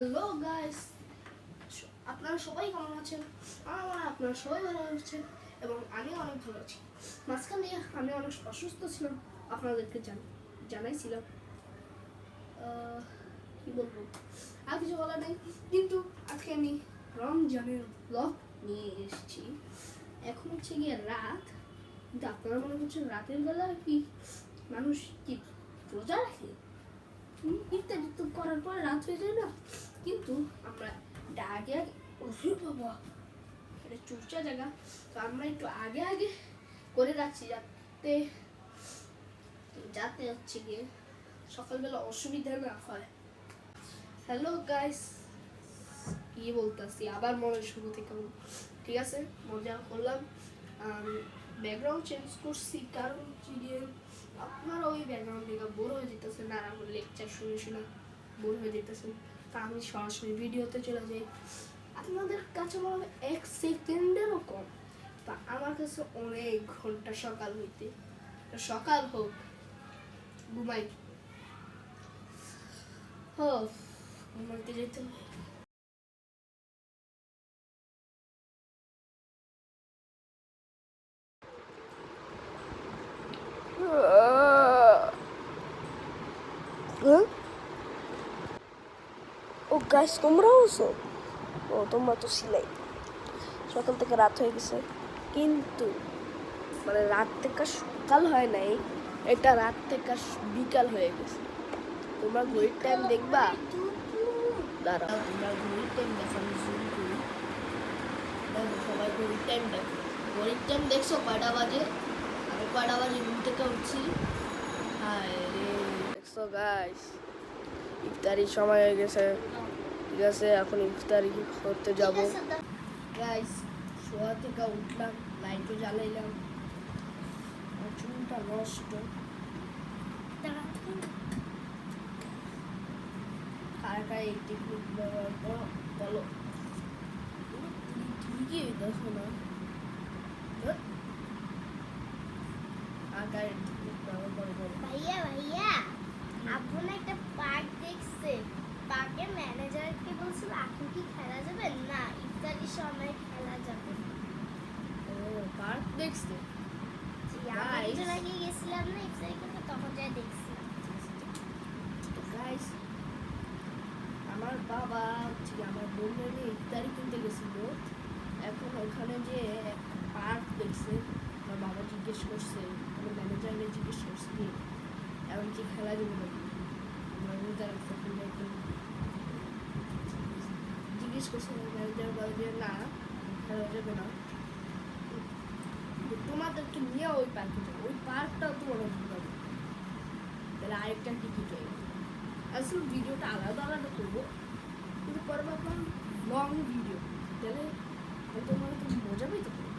Hello guys, আপনারা সবাই কেমন আছেন? আপনারা সবাই ভালো আছেন এবং আমি অনেক ভালো আছি। মাঝখানে আমি অনেক অসুস্থ ছিলাম, আপনাদেরকে জানাইছিলাম। কি বলবো, আর কিছু বলার নেই। কিন্তু আজকে আমি রমজানের ব্লগ নিয়ে এসেছি। এখন হচ্ছে গিয়ে রাত, কিন্তু আপনারা মনে করছেন রাতের বেলা কি মানুষ কি রোজা রাখে? ইত্যাদি তো করার পরে রাত হয়ে যায় না? কিন্তু আমরা আগে বাবা, এটা চর্চা জায়গা, তো আমরা একটু আগে আগে করে রাখছি যাতে যাতে হচ্ছে গিয়ে সকালবেলা অসুবিধা না হয়। হ্যালো গাইস, কি বলতেছি আবার মনে শুরু থেকে। ঠিক আছে, মজা করলাম। ব্যাকগ্রাউন্ড চেঞ্জ করছি কারণ হচ্ছে গিয়ে আপনারা ওই ব্যাকগ্রাউন্ড থেকে বোর হয়ে যেতেছেন, না আমার লেকচার শুনে শুনে বোর হয়ে যেতেছেন। তা আমি সরাসরি ভিডিওতে চলে যাই। আপনাদের কাছে মনে হবে 1 সেকেন্ডেরও কম, তা আমার কাছে অনেক ঘন্টা সকাল হইতে। সকাল হোক, ঘুমাই ঘুমাইতে যেতে হবে। ও গাইস, তোমরাও আছো? ও তোমরা তো ছিলাই। সকাল থেকে রাত হয়ে গেছে, কিন্তু মানে রাত থেকে সকাল হয় নাই, এটা রাত থেকে বিকাল হয়ে গেছে। তোমরা ঘড়ির টাইম দেখবা? দাঁড়াও, তোমরা ঘড়ির টাইম দেখো, আমি জুম করি। দেখো সবাই ঘড়ির টাইম দেখো। ঘড়ির টাইম দেখছো কয়টা বাজে? আমি কয়টা বাজে ঘুম থেকে উঠছি? হায় রে, দেখছো গাইস, ইফতারির সময় হয়ে গেছে। ঠিক আছে, এখন ইফতারি করতে যাবো। গাইস, শোয়া থেকে উঠলাম, লাইটও জ্বালাইলাম, চুলটা নষ্ট। কার কার এই টেকনিক ব্যবহার করো বলো? ঠিকই দেখো না, কার কার এই টেকনিক ব্যবহার করো বলো? ভাইয়া ভাইয়া, আপু না একটা পার্ক দেখছে। পার্কের ম্যানেজারকে বলছিল এখন কি খেলা যাবে? না, ইফতারির সময় খেলা যাবে। ও, পার্ক দেখছে? আমরা দুজন আগে গেছিলাম না ইফতারি করতে, তখন যাই দেখছিলাম। গাইস, আমার বাবা হচ্ছে আমার বোনের নিয়ে ইফতারি কিনতে গেছিল। এখন ওখানে যে পার্ক দেখছে, আমার বাবা জিজ্ঞেস করছে, আমার ম্যানেজারকে জিজ্ঞেস করছে কি এমন কি খেলা যাবে নাকি। জিজ্ঞেস করছে, ম্যানেজার বলে যে না, খেলা যাবে না, তোমাদেরকে নিয়ে ওই পার্কে যাবো। ওই পার্কটাও তো অনেক ভালো, তাহলে আরেকটা টিকিট হয়ে গেল। আসলে ভিডিওটা আলাদা আলাদা করবো, কিন্তু পরে ভাবলাম লং ভিডিও তাহলে হয়তো আমার একটু মজা পেতে পারবো।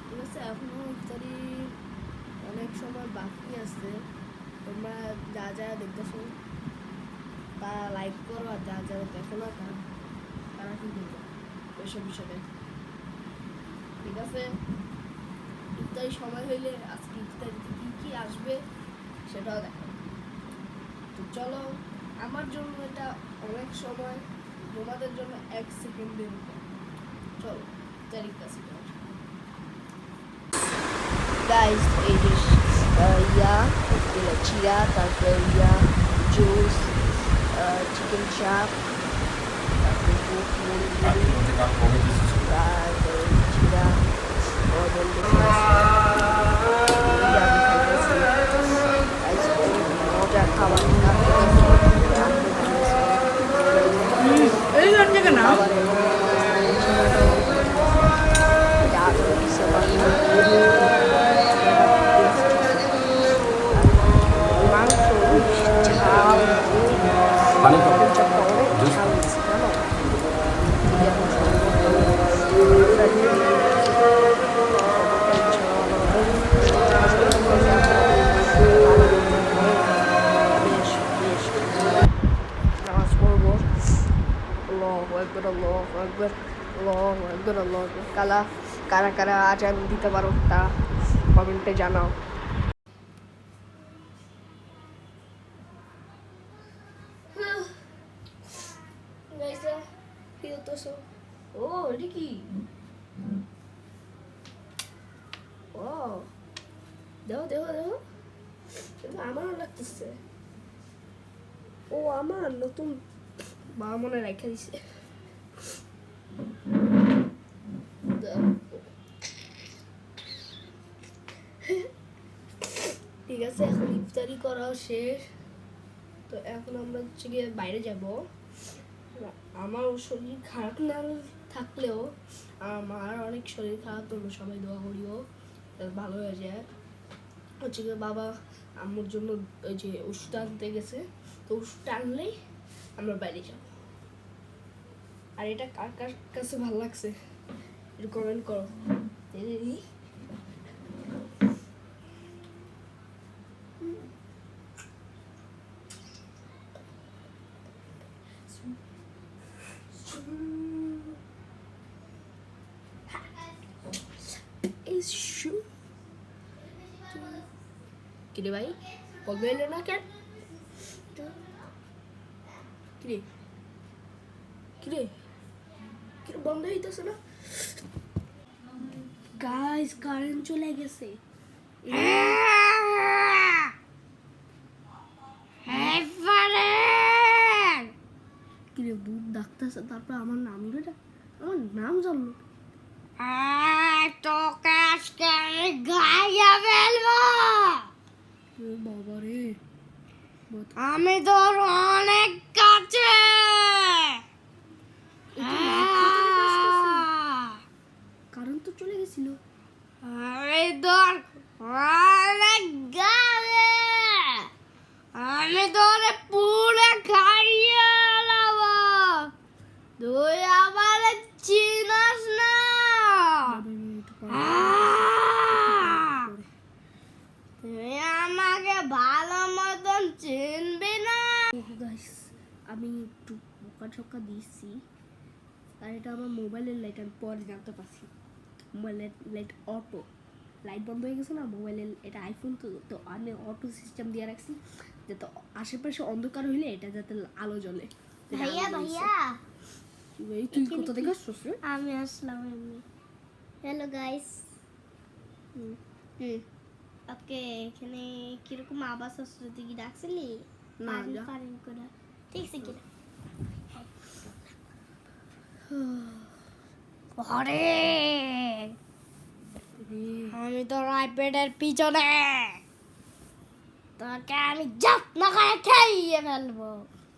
ঠিক আছে, এখনো ইফতারির অনেক সময় বাকি আছে। তোমরা যা যা দেখতেছো তা লাইক করো, আর যা যা দেখো না তারা কি করবো ওইসব বিষয়ে। ঠিক আছে, ইফতারি সময় হইলে আজকে ইফতারিতে কী কী আসবে সেটাও দেখো। তো চলো, আমার জন্য এটা অনেক সময়, তোমাদের জন্য 1 সেকেন্ডের উপর। চলো ইফতারির কাছে যাও। গাইস, এই যে চিরা, তারপরে জুস, চিকেন চাপ, তারপরে চিরা, মজা খাবার কারা কারা আজান দিতে পারো তা কমেন্টে জানাও। করতেছো? ও এটা কি? ও দেখো দেখো দেখো, এটা আমারও লাগতেছে। ও আমার নতুন মা মনে রেখে দিছে। ঠিক আছে, এখন ইফতারি করাও শেষ। তো এখন আমরা হচ্ছে গিয়ে বাইরে যাব। আমার শরীর খারাপ না থাকলেও আমার অনেক শরীর খারাপ, তোমরা সবাই দোয়া করিও যাতে ভালো হয়ে যায়। হচ্ছে গিয়ে বাবা আম্মুর জন্য ওই যে ওষুধ আনতে গেছে, তো ওষুধটা আনলেই আমরা বাইরে যাব। আর এটা কার কার কাছে ভালো লাগছে একটু কমেন্ট করো। কিরে ভাই বলবে এলো না কেন? কিরে কিরে কিরে বন্ধ হইতেছে না? গাইস কারেন্ট চলে গেছে। কিরে বুক ডাকতেছে, তারপর আমার নাম ধরে আমার নাম জানলো। তোকে আজকে আমি গাইয়া ফেলবো। বাবা রে, আমি তোর অনেক কাছে। কারেন্ট তো চলে গেছিল। আমি তোর অনেক গালে, আমি তোর পুরো খাইয়ে নেবো। তুই আমার চিনস না। তুই আমাকে ভালো মতন চিনবি না। গাইস আমি একটু বোকা ঠোকা দিয়েছি, আর এটা আমার মোবাইলের লাইট, আমি পরে জানতে পারছি মোবাইলের লাইট অটো লাইট বন্ধ হয়ে গেছে না মোবাইলের। এটা আইফোন তো, তো আমি অটো সিস্টেম দিয়ে রাখছি যাতে আশেপাশে অন্ধকার হইলে এটা যাতে আলো জ্বলে। ভাইয়া ভাইয়া, এই তুই কোথা থেকে আসছিস রে? আমি আসলাম এমনি। Hello guys. ওকে, এখানে কিরকম আওয়াজ আসছে? তুই কি ডাকছিলি? না, পারেন যা। পারেন করে ঠিক আছে কিনা? আরে আমি তোর আইপ্যাডের পিছনে তোকে আমি যত্ন করে খাইয়ে ফেলবো।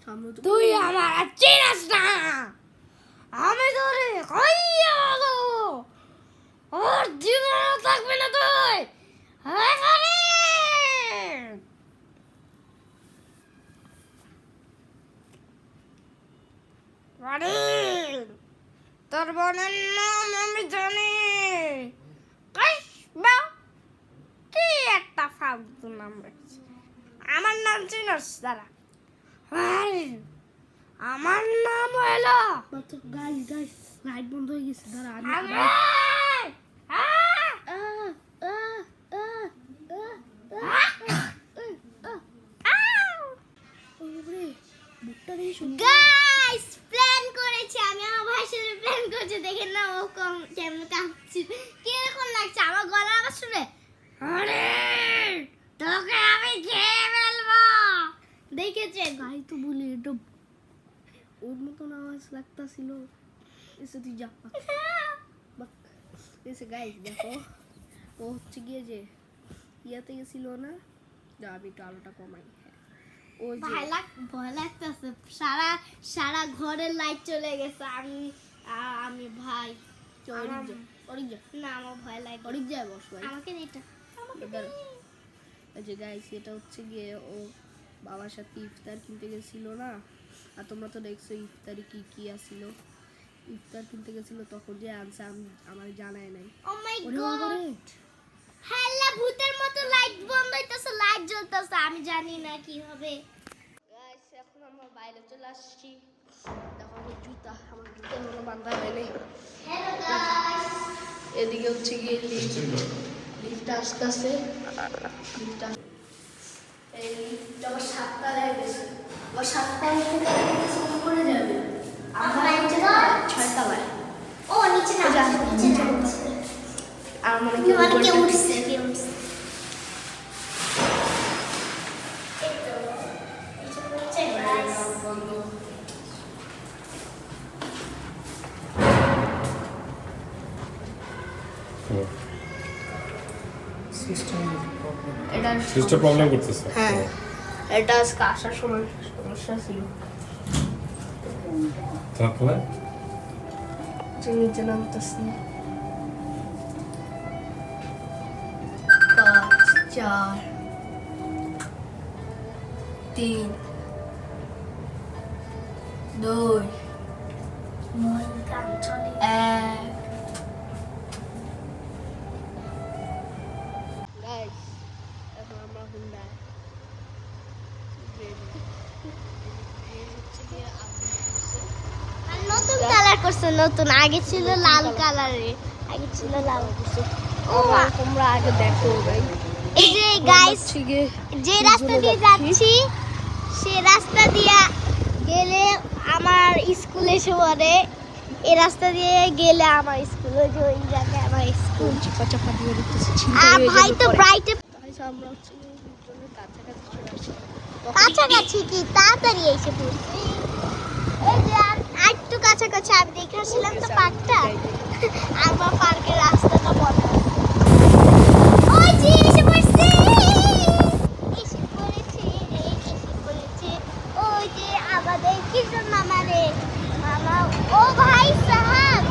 সামনে তো তুই আমার চিনিস না। আমি তোরে খাইয়ে দেবো, ওর জীবনও থাকবে না তুই। এখানে তোর বোনের নাম আমি জানি। কাইসবা, কি একটা ফালতু নাম রাখছে। আমার নাম চিনস? দাঁড়া, আমার নাম হলো গাইস গাইস লাইট বন্ধ হয়ে গেছে। দাঁড়া আমি আমি। বুকটা দিয়ে শুন। গাইস প্ল্যান করেছি আমি, আমার ভাইয়ের সাথে প্ল্যান করছি। দেখেন না ও কেমন কাঁপছে, কিরকম লাগছে আমার গলা আওয়াজ শুনে। আরে তোকে আমি খেয়ে ফেলবো। দেখেছেন? গাই তো বলি এটা ওর মতন আওয়াজ লাগতাছিল। এসে তুই যা বাক। এসে গাইস দেখো, ও হচ্ছে গিয়ে যে ইয়াতে গেছিল না, যা আমি একটু আলোটা কমাই। ওই যে ভয় লাগতেছে, সারা সারা ঘরের লাইট চলে গেছে। আমি ভাই অরিক যা না, আমার ভয় লাগে। অরিক যায় বস ভাই। আমাকে এটা এই যে গাইস এটা হচ্ছে গিয়ে ও বাবার সাথে ইফতার কিনতে গেছিল না, আর তোমরা তো দেখছো ইফতারি কি কি আসিল। ইফতার কিনতে গেছিল তখন যে আনছে আমার জানাই নাই। ও মাই ওরে বাবা গড, রে, হ্যালা ভূতের মতো লাইট বন্ধ হইতাছে, লাইট জ্বলতাছে, আমি জানি না কি হবে। গাইস এখন আমরা বাইরে চলে আসছি। দেখো আমার জুতা এখনো বান্ধা হয়নি। হ্যালো গাইস, এদিকে হচ্ছে গিয়ে লিফট আসতেছে। এই লিফট আবার 7 তলায় গেছে, আবার 7 তলা থেকে করে যাবে। আমরা হচ্ছে কালার। ও নিচে না নিচে না আর মনে কে উঠছে কে উঠছে এই তো নিচে পড়ছে গাইস এটা সিস্টেম প্রবলেম করতেছে। হ্যাঁ, এটা আজকে আসার সময় সমস্যা ছিল। তারপরে যে নিচে নামতেছি। 5 4 3 2 মন কাম চলে 1 গাইস, এখন আমরা হুন্ডায় আর নতুন কালার করছে নতুন আগে ছিল লাল কালারে আগে ছিল লাল ও তোমরা আগে দেখো ভাই। এই যে গাইস যে রাস্তা দিয়ে যাচ্ছি সে রাস্তা দিয়ে গেলে আমার স্কুল এসে পড়ে এই রাস্তা দিয়ে গেলে আমার স্কুল ওই যে ওই জায়গায় আমার স্কুল চাপা চাপা দিয়ে দিতেছি। আর ভাই তো ব্রাইটে গাইস, আমরা হচ্ছে দুজনের কাছাকাছি চলে আসছি। কাছাকাছি কি তাড়াতাড়ি এসে পড়ছি এই যে আর একটু কাছাকাছি আমি দেখে আসছিলাম তো পার্কটা আমার পার্কের রাস্তাটা বন্ধ ওই যে এসে পড়ছি এসে পড়েছে এই এসে পড়েছে ওই যে আমাদের কিশোর মামা রে मामा ओ भाई साहब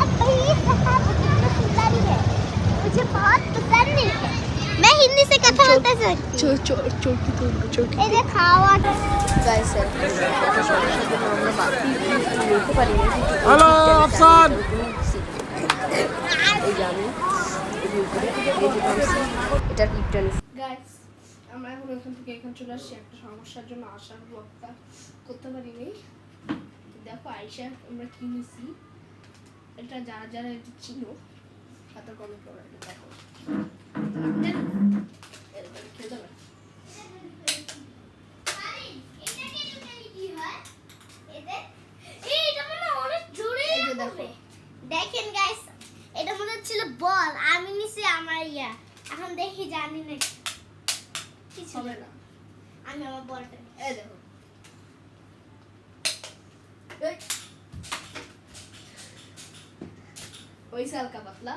अब ये साहब कितना सुंदर है मुझे बहुत पसंद है मैं हिंदी से कथा बोलता सकती চৌকি তো চৌকি। এই যে খাওয়া গাইস, হ্যালো আফসান, এটা কিপটেন। গাইস, আমরা এখন এখান থেকে এখানে চলে আসছি। একটা সমস্যার জন্য আসার ব্লগটা করতে পারিনি। দেখো আইসা আমরা কিনেছি, এটা যারা যারা এটা চিনো তাদের কমেন্ট করে দেখো। খেতে পারে দেখেন গাইস এটা মনে হচ্ছিল বল আমি নিছি আমার ইয়া এখন দেখি জানি না কি ছিল হবে না। আমি আমার বলটা এই দেখো, ওই হালকা পাতলা।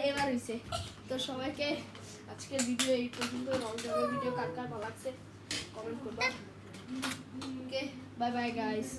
এবার হয়েছে। তো সবাইকে আজকের ভিডিও এই পর্যন্ত। রংজনের ভিডিও কার কার ভালো লাগছে কমেন্ট করবা। ওকে, বাই বাই গাইস।